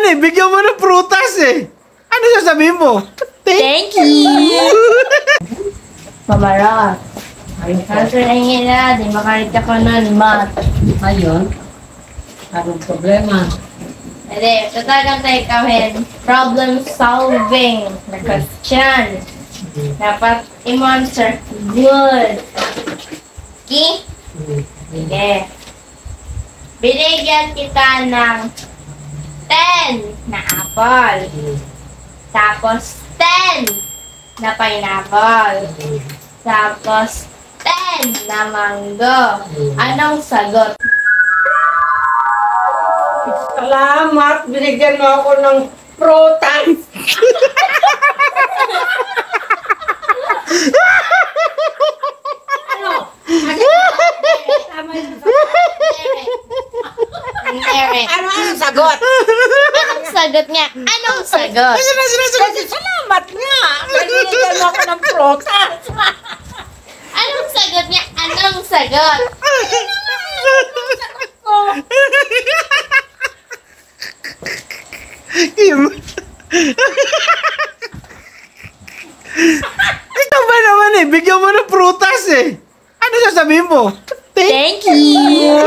eh. Bigyan mo ng prutas eh. Ano sasabihin mo? Thank you! Mamarat. Kaso na nila, di makarita ko nun, mat. Ayun. Anong problema? Hindi, ito talagang tayo problem solving na question. Dapat i-answer good. Okay? Sige. Binigyan kita ng 10 na apple. Tapos 10 na pineapple. Tapos 10 na mango. Anong sagot? Salamat! Binigyan mo ako ng prutas! Ano? Tama yun. Anong sagot? Anong sagot niya? Anong sagot? Kasi salamat nga! Binigyan mo ako ng prutas! Anong sagot niya? Anong sagot? Kim. Ito ba naman eh. Bigyan mo ng prutas eh. Ano sasabihin mo? Thank you!